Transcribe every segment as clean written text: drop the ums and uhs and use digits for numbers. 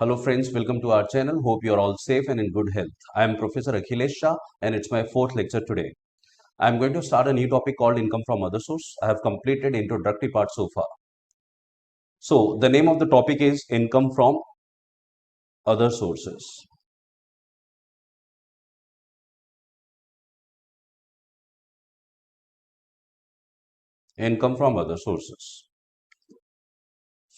Hello friends, welcome to our channel. Hope you are all safe and in good health. I am Professor Akhilesh Shah and it's my fourth lecture today. I am going to start a new topic called income from other source. I have completed introductory part so far. So the name of the topic is income from other sources. Income from other sources.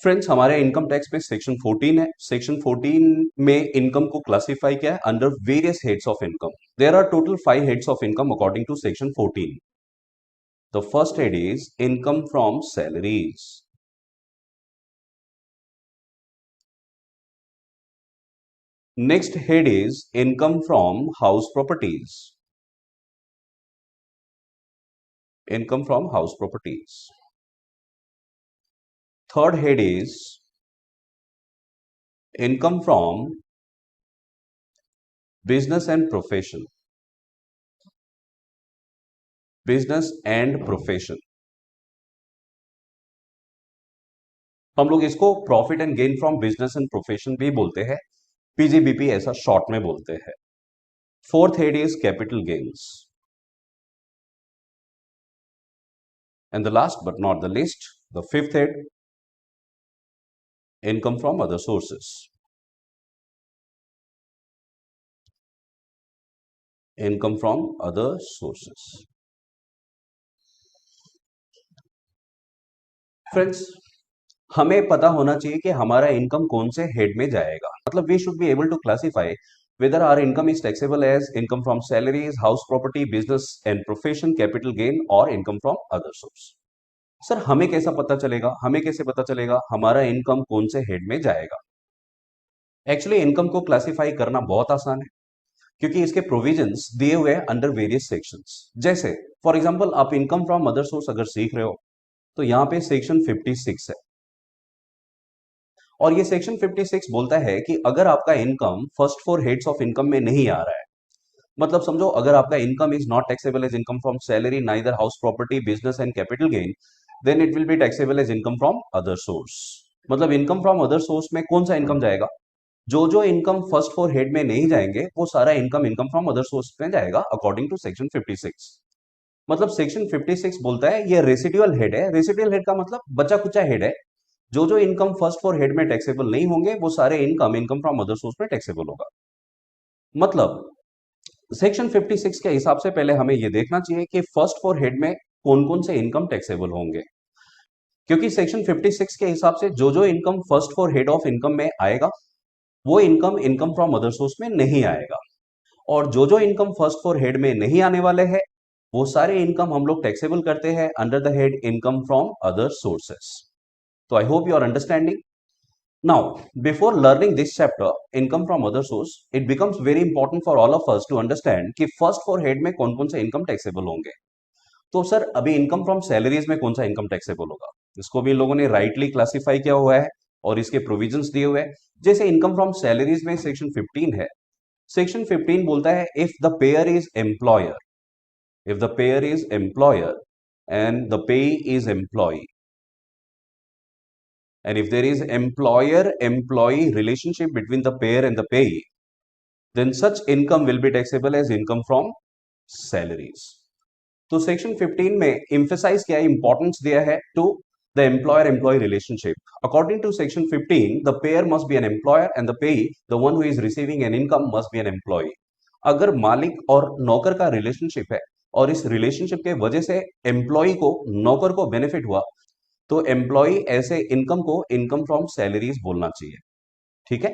Friends हमारे income tax में section 14 है. Section 14 में income को classify किया है under various heads of income. There are total 5 heads of income according to section 14. The first head is income from salaries. Next head is income from house properties. Income from house properties. Third head is income from business and profession. Business and profession. हम लोग इसको profit and gain from business and profession भी बोलते हैं. PGBP ऐसा short में बोलते हैं. Fourth head is capital gains. And the last but not the least, the fifth head, income from other sources. Income from other sources. Friends, हमें पता होना चाहिए कि हमारा इनकम कौन से हेड में जाएगा. मतलब we should be able to classify whether our income is taxable as income from salaries, house property, business and profession, capital gain or income from other source. Sir हमें कैसा पता चलेगा, हमें कैसे पता चलेगा हमारा इनकम कौन से हेड में जाएगा. एक्चुअली इनकम को क्लासिफाई करना बहुत आसान है क्योंकि इसके प्रोविजंस दिए हुए हैं अंडर वेरियस सेक्शंस. जैसे फॉर एग्जांपल आप इनकम फ्रॉम अदर सोर्स अगर सीख रहे हो तो यहाँ पे सेक्शन 56 है और ये सेक्शन 56 बोलता है कि अगर आपका income first 4 heads of income में नहीं आ रहा है, मतलब समझो अगर आपका income is not taxable as income from salary, neither house property, business and capital gain, then it will be taxable as income from other source. मतलब इनकम फ्रॉम अदर सोर्स में कौन सा इनकम जाएगा? जो जो इनकम फर्स्ट 4 हेड में नहीं जाएंगे वो सारा income income from other source में जाएगा अकॉर्डिंग टू सेक्शन 56. मतलब सेक्शन 56 बोलता है ये रेसिडुअल हेड है. रेसिडुअल हेड का मतलब बचा कुचा हेड है. जो जो इनकम फर्स्ट 4 हेड में टैक्सेबल नहीं होंगे वो सारे income income from other source में टैक्सेबल होगा. मतलब सेक्शन 56 के हिसाब से पहले हमें यह देखना चाहिए कि फर्स्ट 4 हेड में कौन कौन से इनकम टैक्सेबल होंगे, क्योंकि सेक्शन 56 के हिसाब से जो जो income first 4 head of income में आएगा वो income income from other source में नहीं आएगा, और जो जो इनकम फर्स्ट 4 हेड में नहीं आने वाले हैं वो सारे इनकम हम लोग टैक्सेबल करते हैं under the head income from other sources. तो I hope you are understanding. Now, before learning this chapter, income from other source, it becomes very important for all of us to understand कि first 4 head में कौन कौन से income taxable होंगे. तो sir अभी income from salaries में कौन सा इनकम टैक्सेबल होगा, इसको भी इन लोगों ने राइटली क्लासिफाई किया हुआ है और इसके प्रोविजंस दिए हुए हैं. जैसे इनकम फ्रॉम सैलरीज में सेक्शन 15 है. सेक्शन 15 बोलता है if the payer is employer, if the payer is employer and the payee is employee, and if there is employer-employee relationship between the payer and the payee, then such income will be taxable as income from salaries. तो section 15 में emphasize किया, importance दिया है to the employer-employee relationship. According to section 15, the payer must be an employer and the payee, the one who is receiving an income, must be an employee. अगर मालिक और नौकर का रिलेशनशिप है और इस रिलेशनशिप के वजह से एम्प्लॉय को नौकर को बेनिफिट हुआ तो एम्प्लॉय ऐसे इनकम को इनकम फ्रॉम सैलरीज बोलना चाहिए. ठीक है.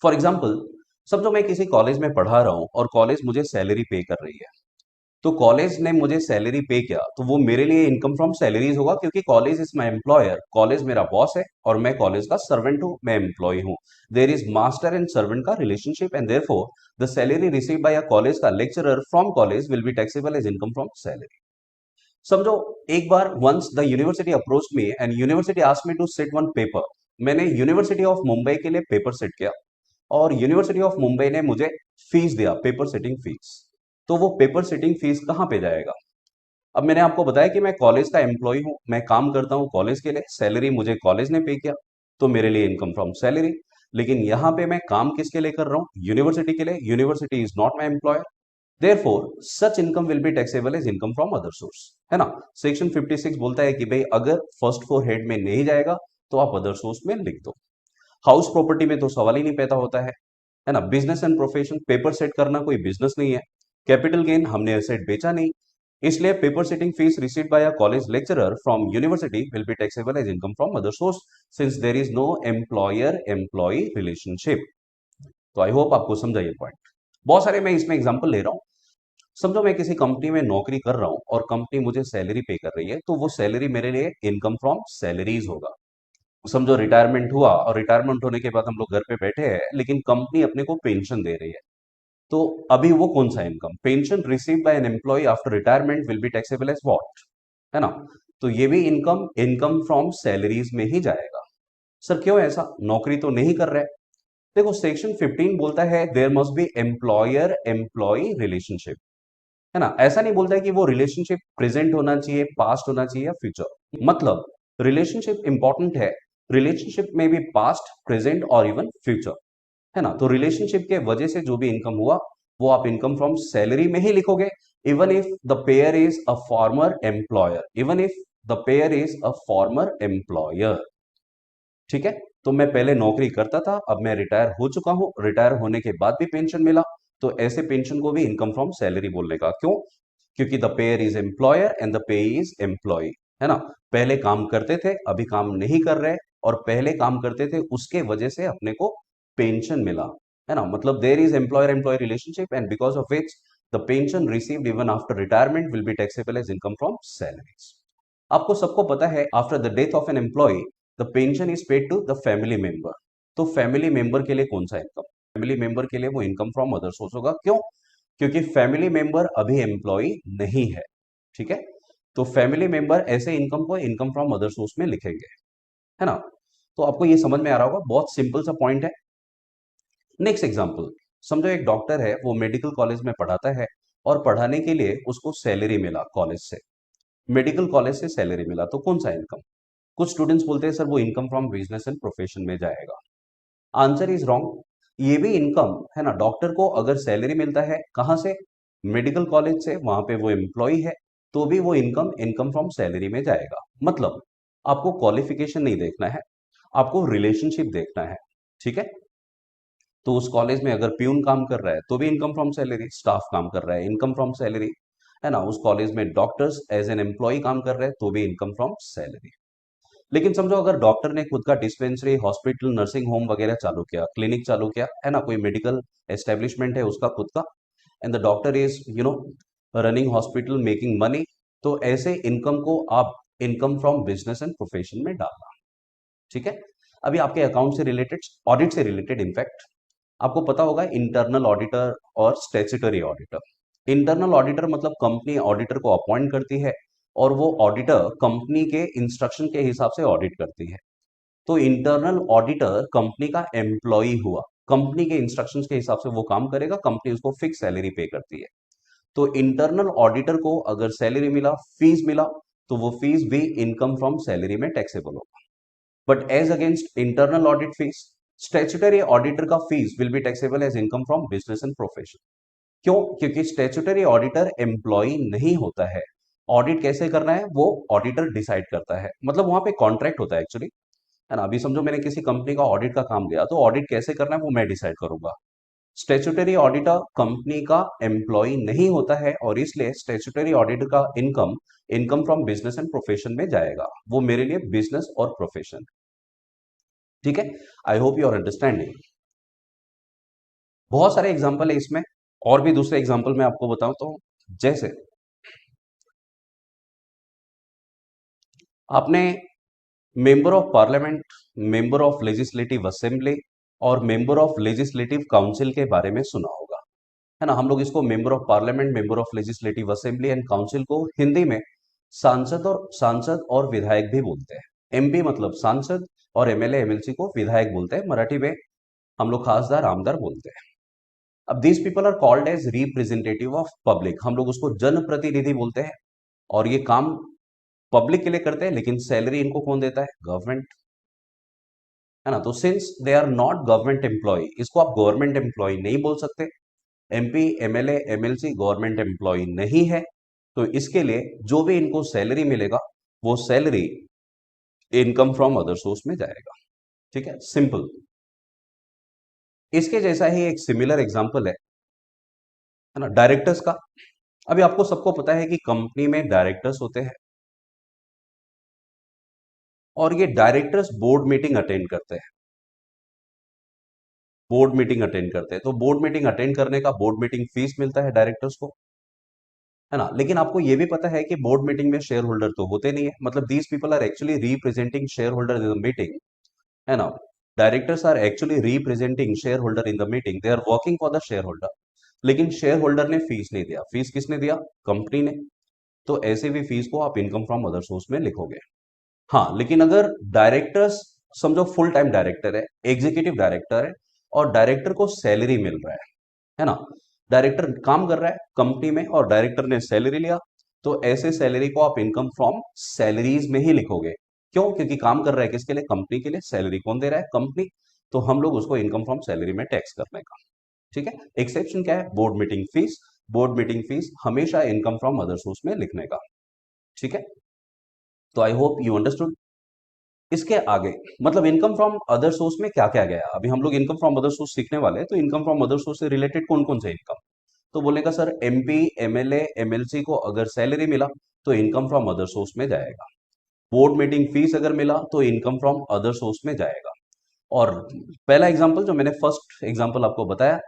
फॉर एग्जाम्पल समझो मैं किसी कॉलेज में पढ़ा रहा हूं और कॉलेज मुझे सैलरी पे कर रही है, तो कॉलेज ने मुझे सैलरी पे किया तो वो मेरे लिए इनकम फ्रॉम सैलरीज होगा क्योंकि college is my employer, college मेरा बॉस है और मैं कॉलेज का सर्वेंट हूं, मैं एम्प्लॉय हूं. There is master and servant का relationship and therefore the salary receive by a college का lecturer from college will be taxable as income from salary. समझो एक बार once the university approach me and university asked me to set one paper. मैंने university of Mumbai के लिए paper set किया और university of Mumbai ने मुझे फीस दिया, पेपर सेटिंग फीस. तो वो पेपर सेटिंग फीस कहां पे जाएगा? अब मैंने आपको बताया कि मैं कॉलेज का एम्प्लॉय हूं, मैं काम करता हूं कॉलेज के लिए, सैलरी मुझे कॉलेज ने पे किया तो मेरे लिए इनकम फ्रॉम सैलरी. लेकिन यहां पे मैं काम किसके लिए कर रहा हूं? यूनिवर्सिटी के लिए. University is not my employer. Therefore, such income will be taxable as income from other source. है ना? सेक्शन 56 बोलता है कि भाई अगर फर्स्ट फोर हेड में नहीं जाएगा तो आप अदर सोर्स में लिख दो. हाउस प्रॉपर्टी में तो सवाल ही नहीं पैदा होता है ना? Business and profession, paper set करना कोई बिजनेस नहीं है. कैपिटल गेन, हमने एसेट बेचा नहीं, इसलिए paper setting fees received by a college lecturer from university will be taxable as income from other source since there is no employer employee relationship. तो I hope आपको समझा ये पॉइंट. बहुत सारे मैं इसमें एग्जांपल ले रहा हूं. समझो मैं किसी कंपनी में नौकरी कर रहा हूं और कंपनी मुझे सैलरी पे कर रही है, तो वो सैलरी मेरे लिए इनकम फ्रॉम सैलरीज होगा. समझो रिटायरमेंट हुआ और रिटायरमेंट होने के बाद हम लोग घर पे बैठे हैं, लेकिन कंपनी अपने को पेंशन दे रही है. तो अभी वो कौन सा income? Pension received by an employee after retirement will be taxable as what? है ना? तो ये भी इनकम इनकम फ्रॉम सैलरीज में ही जाएगा. सर क्यों ऐसा? नौकरी तो नहीं कर रहे. देखो सेक्शन 15 बोलता है there must be employer employee relationship. है ना? ऐसा नहीं बोलता है कि वो रिलेशनशिप प्रेजेंट होना चाहिए, पास्ट होना चाहिए या फ्यूचर. मतलब रिलेशनशिप इंपॉर्टेंट है. रिलेशनशिप में भी पास्ट, प्रेजेंट और इवन फ्यूचर. है ना? तो रिलेशनशिप के वजह से जो भी इनकम हुआ वो आप इनकम फ्रॉम सैलरी में ही लिखोगे. Even if the payer is a former employer. Even if the payer is a former employer. ठीक है? तो मैं पहले नौकरी करता था, अब मैं रिटायर हो चुका हूं, रिटायर होने के बाद भी पेंशन मिला, तो ऐसे पेंशन को भी इनकम फ्रॉम सैलरी बोलने का. क्यों? क्योंकि the payer is employer and the payee is employee. है ना? पहले काम करते थे, अभी काम नहीं कर रहे, और पहले काम करते थे उसके वजह से अपने को पेंशन मिला. है ना? मतलब there is employer employee relationship and because of which the pension received even after retirement will be taxable as income from salaries. आपको सबको पता है after the death of an employee the pension is paid to the family member. तो family member के लिए कौन सा income? Family member के लिए वो इनकम फ्रॉम अदर सोर्स होगा. क्यों? क्योंकि फैमिली मेंबर अभी एम्प्लॉय नहीं है. ठीक है? तो फैमिली मेंबर ऐसे इनकम को इनकम फ्रॉम अदर सोर्स में लिखेंगे. है ना? तो आपको ये समझ में आ रहा होगा, बहुत सिंपल सा पॉइंट है. Next example. समझो एक डॉक्टर है, वो मेडिकल कॉलेज में पढ़ाता है और पढ़ाने के लिए उसको सैलरी मिला कॉलेज से. मेडिकल कॉलेज से सैलरी मिला, तो कौन सा इनकम? कुछ स्टूडेंट्स बोलते हैं सर वो income from business and profession में जाएगा. Answer is wrong. ये भी इनकम है ना. डॉक्टर को अगर सैलरी मिलता है कहां से? मेडिकल कॉलेज से, वहां पे वो एम्प्लॉय है, तो भी वो इनकम इनकम फ्रॉम सैलरी में जाएगा. मतलब आपको क्वालिफिकेशन नहीं देखना है, आपको रिलेशनशिप देखना है. ठीक है? तो उस कॉलेज में अगर प्यून काम कर रहा है तो भी इनकम फ्रॉम सैलरी. स्टाफ काम कर रहा है, इनकम फ्रॉम सैलरी. है ना? उस कॉलेज में डॉक्टर्स एज एन एम्प्लॉय काम कर रहे हैं तो भी इनकम फ्रॉम सैलरी. लेकिन समझो अगर डॉक्टर ने खुद का डिस्पेंसरी, हॉस्पिटल, नर्सिंग होम वगैरह चालू किया, क्लिनिक चालू किया, है ना, कोई मेडिकल एस्टेब्लिशमेंट है उसका खुद का, and the doctor is running hospital making money, तो ऐसे इनकम को आप income from business and profession में डालना. ठीक है? अभी आपके अकाउंट से रिलेटेड, ऑडिट से रिलेटेड, इनफैक्ट आपको पता होगा इंटरनल ऑडिटर और स्टैट्यूटरी ऑडिटर. इंटरनल ऑडिटर मतलब कंपनी ऑडिटर को अपॉइंट करती है और वो ऑडिटर कंपनी के इंस्ट्रक्शन के हिसाब से ऑडिट करती है. तो इंटरनल ऑडिटर कंपनी का एम्प्लॉय हुआ, कंपनी के इंस्ट्रक्शंस के हिसाब से वो काम करेगा, कंपनी उसको फिक्स सैलरी पे करती है. तो इंटरनल ऑडिटर को अगर सैलरी मिला, फीस मिला, तो वो फीस भी इनकम फ्रॉम सैलरी में टैक्सेबल होगा. But as against internal audit fees, statutory auditor का fees will be taxable as income from business and profession. क्यों? क्योंकि स्टैट्यूटरी ऑडिटर एम्प्लॉय नहीं होता है. ऑडिट कैसे करना है वो ऑडिटर डिसाइड करता है. मतलब वहां पे कॉन्ट्रैक्ट होता है एक्चुअली. है ना? अभी समझो मैंने किसी कंपनी का ऑडिट का काम लिया, तो ऑडिट कैसे करना है वो मैं डिसाइड करूंगा. स्टैट्यूटरी ऑडिटर कंपनी का एम्प्लॉय नहीं होता है और इसलिए स्टैट्यूटरी ऑडिटर का income income from business and profession में जाएगा. वो मेरे लिए बिजनेस और प्रोफेशन. ठीक है? I hope you are understanding. बहुत सारे एग्जाम्पल है इसमें, और भी दूसरे एग्जाम्पल मैं आपको बताऊं तो, जैसे आपने member of parliament, member of legislative assembly और मेंबर ऑफ लेजिस्लेटिव काउंसिल के बारे में सुना होगा. है ना? हम लोग इसको member of parliament, member of legislative assembly and council को हिंदी में सांसद और विधायक भी बोलते हैं. एमपी मतलब सांसद और एमएलए एमएलसी को विधायक बोलते हैं. मराठी में हम लोग खासदार आमदार बोलते हैं. अब these people are called as representative of public. हम लोग उसको जनप्रतिनिधि बोलते हैं और ये काम पब्लिक के लिए करते हैं, लेकिन सैलरी इनको कौन देता है? गवर्नमेंट. है ना। तो since they are not government employee, इसको आप गवर्नमेंट एम्प्लॉय नहीं बोल सकते। MP, MLA, MLC government employee नहीं है, तो इसके लिए जो भी इनको सैलरी मिलेगा वो salary income from other source में जाएगा। ठीक है, सिंपल। इसके जैसा ही एक सिमिलर एग्जांपल है ना, डायरेक्टर्स का। अभी आपको सबको पता है कि कंपनी में डायरेक्टर्स होते हैं और ये डायरेक्टर्स बोर्ड मीटिंग अटेंड करते हैं। बोर्ड मीटिंग अटेंड करते हैं, तो बोर्ड मीटिंग अटेंड करने का बोर्ड मीटिंग फीस मिलता है डायरेक्टर्स को, है ना। लेकिन आपको ये भी पता है कि बोर्ड मीटिंग में शेयर होल्डर तो होते नहीं है, मतलब these people are actually representing shareholder in the meeting, है ना। Directors are actually representing shareholder in the meeting, they are working for the shareholder. लेकिन शेयर होल्डर ने फीस नहीं दिया, फीस किसने दिया? कंपनी ने। तो ऐसे भी फीस को आप इनकम फ्रॉम अदर सोर्स में लिखोगे। हाँ, लेकिन अगर डायरेक्टर्स, समझो फुल टाइम डायरेक्टर है, एग्जीक्यूटिव डायरेक्टर है और डायरेक्टर को सैलरी मिल रहा है ना। डायरेक्टर काम कर रहा है कंपनी में और डायरेक्टर ने सैलरी लिया, तो ऐसे सैलरी को आप इनकम फ्रॉम सैलरीज में ही लिखोगे। क्यों? क्योंकि काम कर रहा है किसके लिए? कंपनी के लिए। सैलरी कौन दे रहा है? कंपनी। तो हम लोग उसको इनकम फ्रॉम सैलरी में टैक्स करने का। ठीक है। एक्सेप्शन क्या है? Board meeting fees. Board meeting fees हमेशा इनकम फ्रॉम अदर सोर्स में लिखने का। ठीक है, तो आई होप यू अंडरस्टूड। इसके आगे मतलब इनकम फ्रॉम अदर सोर्स में क्या क्या गया। अभी हम लोग इनकम फ्रॉम अदर सोर्स सीखने वाले हैं, तो इनकम फ्रॉम अदर सोर्स से रिलेटेड कौन कौन से इनकम। तो बोलेगा सर एमपी, एमएलए, एमएलसी को अगर सैलरी मिला तो इनकम फ्रॉम अदर सोर्स में जाएगा। बोर्ड मीटिंग फीस अगर मिला तो इनकम फ्रॉम अदर सोर्स में जाएगा। और पहला एग्जांपल जो मैंने फर्स्ट एग्जांपल आपको बताया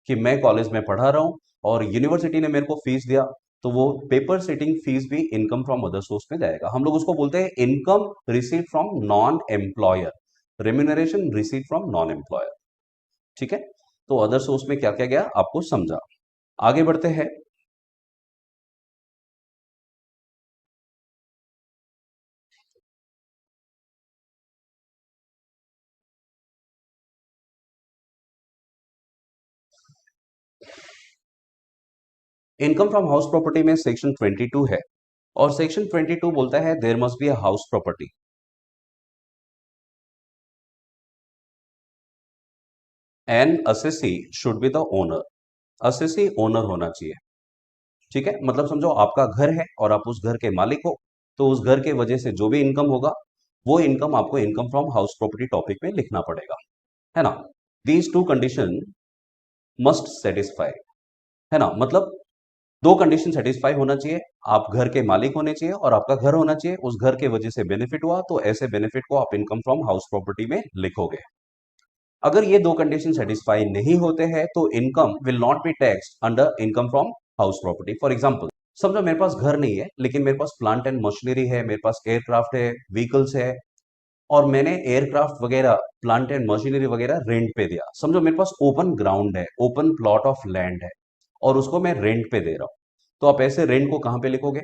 कि मैं कॉलेज में पढ़ा रहा हूं और यूनिवर्सिटी ने मेरे को फीस दिया, तो वो पेपर सेटिंग फीस भी इनकम फ्रॉम अदर सोर्स में जाएगा। हम लोग उसको बोलते हैं income receive from non employer, remuneration receive from non employer. ठीक है, तो अदर सोर्स में क्या क्या गया आपको समझा। आगे बढ़ते हैं। इनकम फ्रॉम हाउस प्रॉपर्टी में सेक्शन 22 है और सेक्शन 22 बोलता है there must be a house property and assessee should be the owner. Assessee owner होना चाहिए। ठीक है, मतलब समझो आपका घर है और आप उस घर के मालिक हो, तो उस घर के वजह से जो भी इनकम होगा वो इनकम आपको income from house property topic में लिखना पड़ेगा, है ना। These two condition must satisfy, है ना। मतलब दो कंडीशन सेटिस्फाई होना चाहिए, आप घर के मालिक होने चाहिए और आपका घर होना चाहिए, उस घर के वजह से बेनिफिट हुआ तो ऐसे बेनिफिट को आप इनकम फ्रॉम हाउस प्रॉपर्टी में लिखोगे। अगर ये दो कंडीशन सेटिस्फाई नहीं होते हैं तो income will not be taxed under income from house property. For example, समझो मेरे पास घर नहीं है लेकिन मेरे पास प्लांट एंड मशीनरी है, मेरे पास एयरक्राफ्ट है, व्हीकल्स है, और मैंने एयरक्राफ्ट वगैरह, प्लांट एंड मशीनरी वगैरह रेंट पे दिया। समझो मेरे पास ओपन ग्राउंड है, ओपन प्लॉट ऑफ लैंड है और उसको मैं रेंट पे दे रहा हूं, तो आप ऐसे रेंट को कहां पे लिखोगे?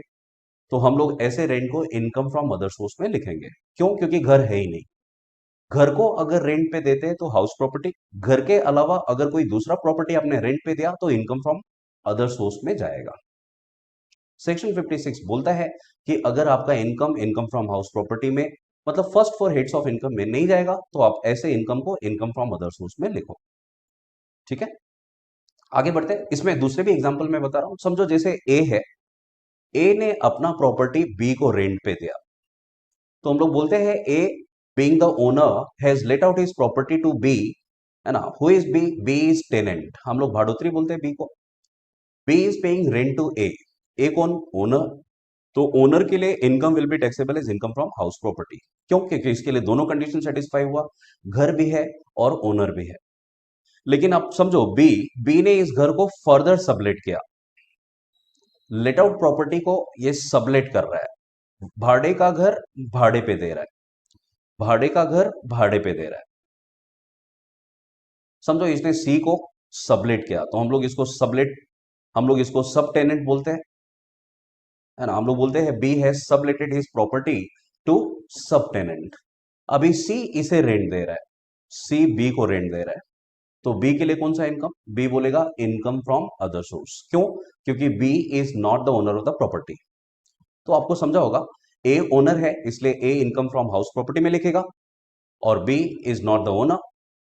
तो हम लोग ऐसे रेंट को इनकम फ्रॉम अदर सोर्स में लिखेंगे। क्यों? क्योंकि घर है ही नहीं। घर को अगर रेंट पे देते हैं तो हाउस प्रॉपर्टी, घर के अलावा अगर कोई दूसरा प्रॉपर्टी आपने रेंट पे दिया तो इनकम फ्रॉम अदर सोर्स में जाएगा। सेक्शन 56 बोलता है कि अगर आपका income income from house property में, मतलब first four heads of income में नहीं जाएगा तो आप ऐसे इनकम को इनकम फ्रॉम अदर सोर्स में लिखो। ठीक है, आगे बढ़ते हैं। इसमें दूसरे भी एग्जांपल मैं बता रहा हूं। समझो जैसे ए है, ए ने अपना प्रॉपर्टी बी को रेंट पे दिया, तो हम लोग बोलते हैं A being the owner has let out his property to B, है ना। Who is B? B is tenant, हम लोग भाड़ोत्री बोलते हैं बी को। B is paying rent to A, A कौन? ओनर। तो ओनर के लिए income will be taxable as income from house property. क्यों? क्योंकि इसके लिए दोनों कंडीशन सेटिस्फाई हुआ, घर भी है और ओनर भी है। लेकिन आप समझो बी, बी ने इस घर को फर्दर सबलेट किया, लेट आउट प्रॉपर्टी को ये सबलेट कर रहा है, भाड़े का घर भाड़े पे दे रहा है, भाड़े का घर भाड़े पे दे रहा है। समझो इसने सी को सबलेट किया, तो हम लोग इसको सबलेट, हम लोग इसको सब टेनेंट बोलते हैं, है ना। हम लोग बोलते हैं B has subletted his property to subtenant. अभी सी इसे रेंट दे रहा है, सी बी को रेंट दे रहा है, तो बी के लिए कौन सा इनकम? बी बोलेगा इनकम फ्रॉम अदर सोर्स। क्यों? क्योंकि B is not the owner of the property. तो आपको समझा होगा, ए ओनर है इसलिए A income from house property में लिखेगा, और B is not the owner,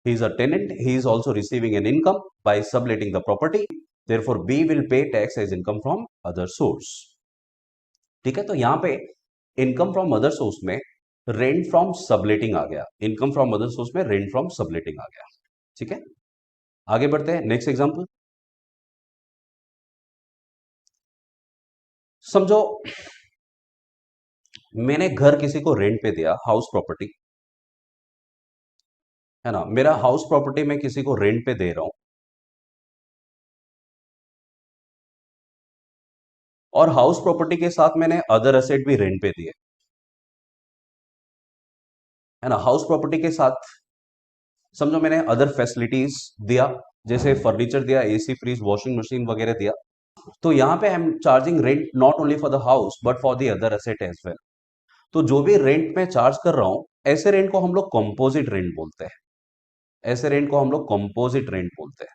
he is a tenant, he is also receiving an income by subletting the property, therefore B will pay tax as income from other source. ठीक है, तो यहाँ पे income from other source में rent from subletting आ गया, income from other source में rent from subletting आ गया। ठीक है, आगे बढ़ते हैं, नेक्स्ट एग्जांपल। समझो मैंने घर किसी को रेंट पे दिया, हाउस प्रॉपर्टी है ना, मेरा हाउस प्रॉपर्टी मैं किसी को रेंट पे दे रहा हूं, और हाउस प्रॉपर्टी के साथ मैंने अदर एसेट भी रेंट पे दिए, है ना। हाउस प्रॉपर्टी के साथ समझो मैंने अदर फैसिलिटीज दिया, जैसे फर्नीचर दिया, एसी, फ्रिज, वॉशिंग मशीन वगैरह दिया। तो यहाँ पे I am charging rent not only for the house but for the other asset as well. तो जो भी रेंट में चार्ज कर रहा हूं, ऐसे रेंट को हम लोग कंपोजिट रेंट बोलते हैं, ऐसे रेंट को हम लोग कंपोजिट रेंट बोलते हैं।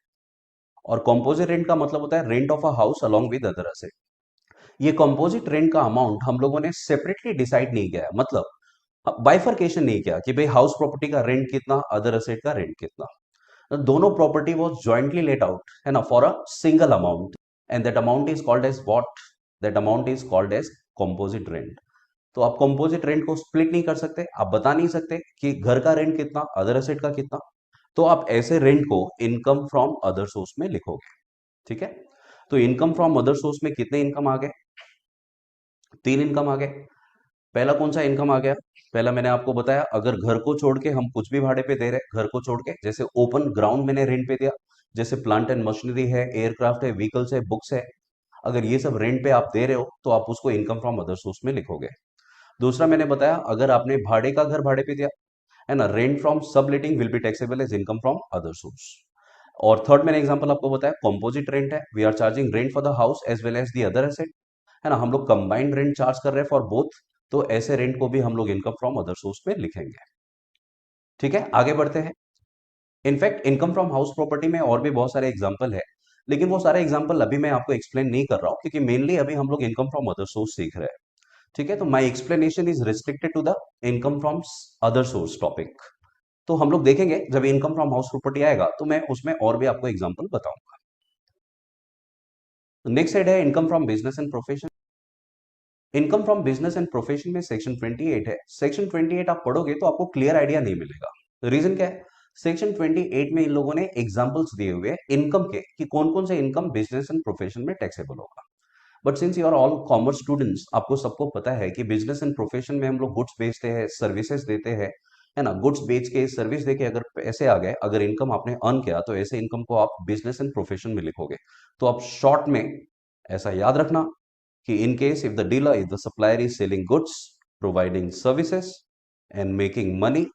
और कंपोजिट रेंट का मतलब होता है rent of a house along with other asset. ये कंपोजिट रेंट का अमाउंट हम लोगों ने सेपरेटली डिसाइड नहीं किया है, मतलब बाइफर्केशन नहीं किया कि भाई हाउस प्रॉपर्टी का रेंट कितना, अदर एसेट का रेंट कितना। तो दोनों property was jointly let out, है ना, for a single amount, and that amount is called as what, that amount is called as composite rent. तो आप कंपोजिट रेंट को स्प्लिट नहीं कर सकते, आप बता नहीं सकते कि घर का रेंट कितना, अदर एसेट का कितना। तो आप ऐसे रेंट को इनकम फ्रॉम अदर सोर्स में लिखोगे। ठीक है, तो इनकम फ्रॉम अदर सोर्स में कितने इनकम आ गए, 3 इनकम आ गए। पहला कौन सा इनकम आ गया, पहला मैंने आपको बताया, अगर घर को छोड़ के हम कुछ भी भाड़े पे दे रहे हैं, घर को छोड़ के, जैसे ओपन ग्राउंड मैंने रेंट पे दिया, जैसे प्लांट एंड मशीनरी है, एयरक्राफ्ट है, व्हीकल्स है, बुक्स है, अगर ये सब रेंट पे आप दे रहे हो तो आप उसको इनकम फ्रॉम अदर सोर्स में लिखोगे। दूसरा मैंने बताया, अगर आपने भाड़े का घर भाड़े पे दिया, है ना, rent from subletting will be taxable as income from other source. और थर्ड मैंने एग्जांपल आपको बताया, कंपोजिट रेंट है, we are charging rent for the house as well as the other asset, है ना, हम लोग कंबाइंड रेंट चार्ज कर रहे हैं फॉर बोथ, तो ऐसे रेंट को भी हम लोग इनकम फ्रॉम अदर सोर्स में लिखेंगे। ठीक है, आगे बढ़ते हैं। In fact income from house property में और भी बहुत सारे एग्जांपल है, लेकिन वो सारे एग्जांपल अभी मैं आपको एक्सप्लेन नहीं कर रहा हूं, क्योंकि मेनली अभी हम लोग इनकम फ्रॉम अदर सोर्स सीख रहे हैं। ठीक है, तो my explanation is restricted to the income from other source topic. तो हम लोग देखेंगे जब इनकम फ्रॉम हाउस प्रॉपर्टी आएगा तो मैं उसमें और भी आपको एग्जांपल बताऊंगा। नेक्स्ट साइड है income from business and profession. Income from business and profession में सेक्शन 28 है। सेक्शन 28 आप पढ़ोगे तो आपको क्लियर आइडिया नहीं मिलेगा। रीजन क्या है, सेक्शन 28 में इन लोगों ने एग्जांपल्स दिए हुए हैं इनकम के, कि कौन कौन से इनकम बिजनेस एंड प्रोफेशन में टैक्सेबल होगा। But since you are all commerce students, आपको सबको पता है कि बिजनेस एंड प्रोफेशन में हम लोग गुड्स बेचते हैं, सर्विसेज देते हैं, है ना। गुड्स बेच के, सर्विस देके अगर पैसे आ गए, अगर इनकम आपने अर्न किया, तो ऐसे इनकम को आप बिजनेस एंड प्रोफेशन में लिखोगे। तो आप शॉर्ट में ऐसा याद रखना कि in case if the dealer, if the supplier is selling goods, providing services and making money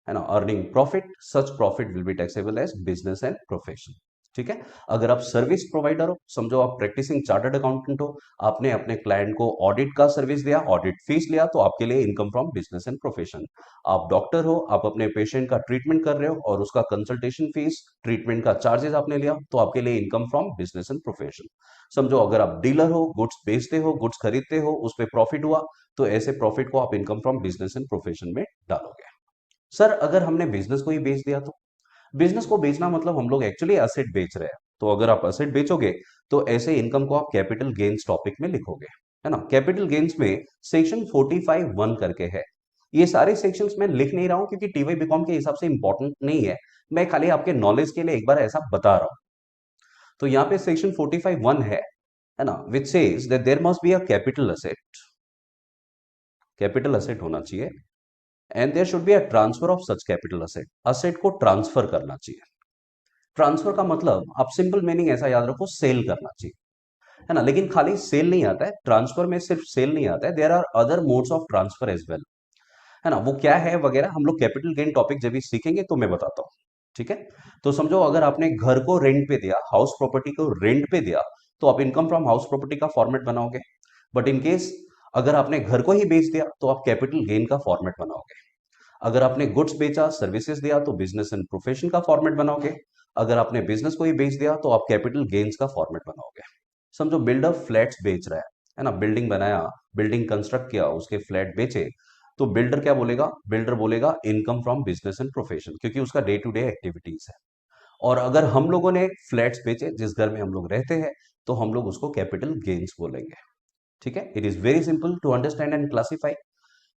and earning profit, such profit will be taxable as business and profession. ठीक है, अगर आप सर्विस प्रोवाइडर हो, समझो आप प्रैक्टिसिंग चार्टर्ड अकाउंटेंट हो, आपने अपने क्लाइंट को ऑडिट का सर्विस दिया, ऑडिट फीस लिया, तो आपके लिए income from business and profession. आप डॉक्टर हो, आप अपने पेशेंट का ट्रीटमेंट कर रहे हो और उसका कंसल्टेशन फीस, ट्रीटमेंट का चार्जेस आपने लिया, तो आपके लिए income from business and profession. समझो अगर आप डीलर हो, गुड्स बेचते हो, गुड्स खरीदते हो, उस पर प्रॉफिट हुआ, तो ऐसे प्रॉफिट को आप income from business and profession में डालोगे। सर अगर हमने बिजनेस को ही बेच दिया, तो बिजनेस को बेचना मतलब हम लोग एक्चुअली एसेट बेच रहे हैं, तो अगर आप एसेट बेचोगे तो ऐसे इनकम को आप कैपिटल गेन्स टॉपिक में लिखोगे, है ना। कैपिटल गेन्स में सेक्शन 45(1) करके है। ये सारे सेक्शंस मैं लिख नहीं रहा हूं क्योंकि टीवाई बीकॉम के हिसाब से इंपॉर्टेंट नहीं है, मैं खाली आपके नॉलेज के लिए एक बार ऐसा बता रहा हूं। तो यहाँ पे सेक्शन 45(1) है ना, which says that there must be a capital asset, capital asset होना चाहिए, and there should be a transfer of such capital asset, asset को ट्रांसफर करना चाहिए। ट्रांसफर का मतलब आप सिंपल मीनिंग ऐसा याद रखो, सेल करना चाहिए, है ना। लेकिन खाली सेल नहीं आता है, ट्रांसफर में सिर्फ सेल नहीं आता है, there are other modes of transfer as well, है ना। वो क्या है वगैरह हम लोग कैपिटल गेन टॉपिक जब भी सीखेंगे तो मैं बताता हूँ। ठीक है, तो समझो अगर आपने घर को रेंट पे दिया, हाउस प्रॉपर्टी को रेंट पे दिया, तो आप इनकम फ्रॉम हाउस प्रॉपर्टी का फॉर्मेट बनाओगे। बट इन केस अगर आपने घर को ही बेच दिया तो आप कैपिटल गेन का फॉर्मेट बनाओगे। अगर आपने गुड्स बेचा, सर्विसेज दिया, तो बिजनेस एंड प्रोफेशन का फॉर्मेट बनाओगे। अगर आपने बिजनेस को ही बेच दिया तो आप कैपिटल गेन्स का फॉर्मेट बनाओगे। समझो बिल्डर फ्लैट्स बेच रहा है ना, बिल्डिंग बनाया, बिल्डिंग कंस्ट्रक्ट किया, उसके फ्लैट बेचे, तो बिल्डर क्या बोलेगा? बिल्डर बोलेगा income from business and profession, क्योंकि उसका डे टू डे एक्टिविटीज है। और अगर हम लोगों ने फ्लैट्स बेचे जिस घर में हम लोग रहते हैं, तो हम लोग उसको कैपिटल गेन्स बोलेंगे। ठीक है, it is very simple to understand and classify.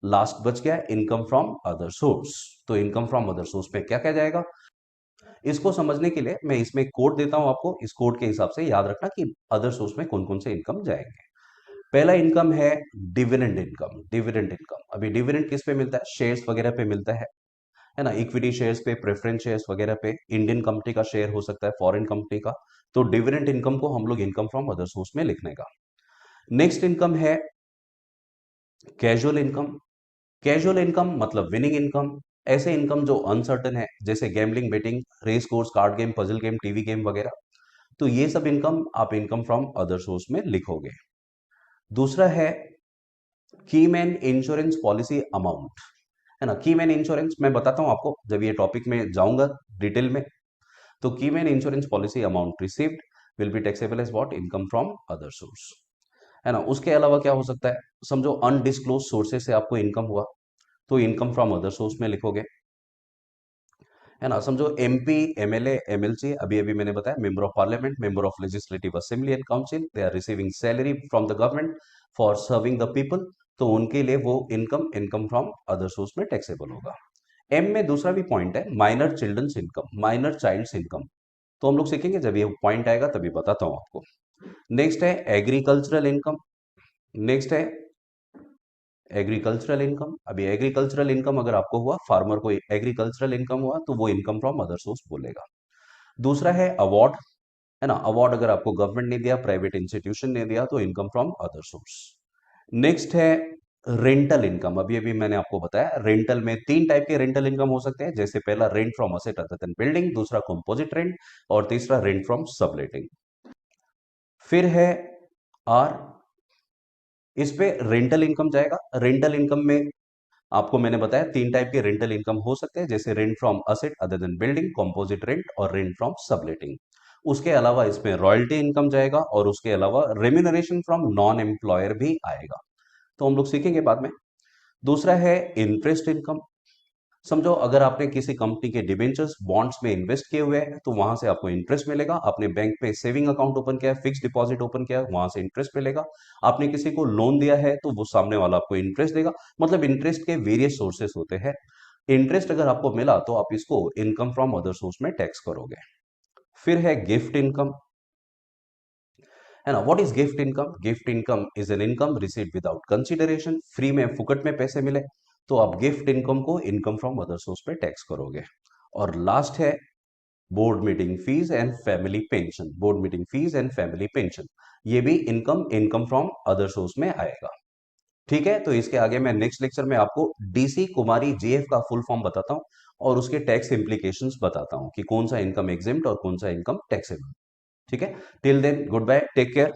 Last बच गया इनकम फ्रॉम अदर सोर्स। तो इनकम फ्रॉम अदर सोर्स में क्या क्या जाएगा, इसको समझने के लिए मैं इसमें कोड देता हूं आपको। इस कोड के हिसाब से याद रखना कि अदर सोर्स में कौन कौन से इनकम जाएंगे। पहला इनकम है डिविडेंड इनकम। डिविडेंड इनकम, अभी डिविडेंड किस पे मिलता है? शेयर्स वगैरह पे मिलता है ना, इक्विटी शेयर्स पे, प्रेफरेंस शेयर्स वगैरह पे। इंडियन कंपनी का शेयर हो सकता है, फॉरेन कंपनी का। तो डिविडेंड इनकम को हम लोग इनकम फ्रॉम अदर सोर्स में लिखने का। नेक्स्ट इनकम है कैजुअल इनकम। कैजुअल इनकम मतलब विनिंग इनकम। ऐसे इनकम जो अनसर्टन है, जैसे gambling, betting, race course, card game, puzzle game, TV game वगैरह। तो ये सब इनकम आप इनकम फ्रॉम अदर सोर्स में लिखोगे। दूसरा है की मैन इंश्योरेंस पॉलिसी अमाउंट, है ना। की मैन इंश्योरेंस मैं बताता हूं आपको जब ये टॉपिक में जाऊंगा डिटेल में। तो keyman insurance policy amount received will be taxable as what? Income from other source, है ना। उसके अलावा क्या हो सकता है? समझो अनडिस्क्लोज सोर्सेस से आपको इनकम हुआ, तो इनकम फ्रॉम अदर सोर्स में लिखोगे, है ना। समझो एमपी, एमएलए, एमएलसी, अभी अभी मैंने बताया member of parliament, member of legislative assembly and council, they are receiving salary from the government for serving the people. तो उनके लिए वो income income from other source में टैक्सेबल होगा। एम में दूसरा भी पॉइंट है minor children's income, minor child's income. तो हम लोग सीखेंगे जब ये पॉइंट आएगा तभी बताता हूं आपको। नेक्स्ट है एग्रीकल्चरल इनकम। नेक्स्ट है एग्रीकल्चरल इनकम। अभी एग्रीकल्चरल इनकम अगर आपको हुआ, फार्मर को एग्रीकल्चरल इनकम हुआ, तो वो इनकम फ्रॉम अदर सोर्स बोलेगा। दूसरा है अवार्ड, है ना। अवार्ड अगर आपको गवर्नमेंट ने दिया, प्राइवेट इंस्टीट्यूशन ने दिया, तो income from other source. Next है रेंटल इनकम। अभी अभी मैंने आपको बताया रेंटल में तीन टाइप के रेंटल इनकम हो सकते हैं, जैसे पहला rent from asset other than building, दूसरा कंपोजिट रेंट, और तीसरा रेंट फ्रॉम सबलेटिंग। फिर है आर, इस पे रेंटल इनकम जाएगा। रेंटल इनकम में आपको मैंने बताया तीन टाइप के रेंटल इनकम हो सकते हैं, जैसे rent from asset other than building, composite rent और रेंट फ्रॉम सबलेटिंग। उसके अलावा इसमें रॉयल्टी इनकम जाएगा, और उसके अलावा रेम्यूनरेशन फ्रॉम नॉन एम्प्लॉयर भी आएगा। तो हम लोग सीखेंगे बाद में। दूसरा है इंटरेस्ट इनकम। समझो अगर आपने किसी कंपनी के डिबेंचर्स, बॉन्ड्स में इन्वेस्ट किए हुए हैं, तो वहां से आपको इंटरेस्ट मिलेगा। आपने बैंक में सेविंग अकाउंट ओपन किया, फिक्स डिपॉजिट ओपन किया, वहां से इंटरेस्ट मिलेगा। आपने किसी को लोन दिया है, तो वो सामने वाला आपको इंटरेस्ट देगा। मतलब इंटरेस्ट के वेरियस सोर्सेस होते हैं। इंटरेस्ट अगर आपको मिला, तो आप इसको इनकम फ्रॉम अदर सोर्स में टैक्स करोगे। फिर है गिफ्ट इनकम, है ना। What is gift income? Gift income is an income received without consideration. Free में, फुकट में पैसे मिले, तो आप गिफ्ट इनकम को इनकम फ्रॉम अदर सोर्स पे टैक्स करोगे। और लास्ट है board meeting fees and family pension. Board meeting fees and family pension, ये भी income income from other source में आएगा। ठीक है, तो इसके आगे मैं नेक्स्ट लेक्चर में आपको डीसी कुमारी जीएफ का फुल फॉर्म बताता हूं, और उसके टैक्स इंप्लीकेशंस बताता हूं कि कौन सा इनकम एग्जिम्ट और कौन सा इनकम टैक्सेबल। ठीक है, till then goodbye, take care.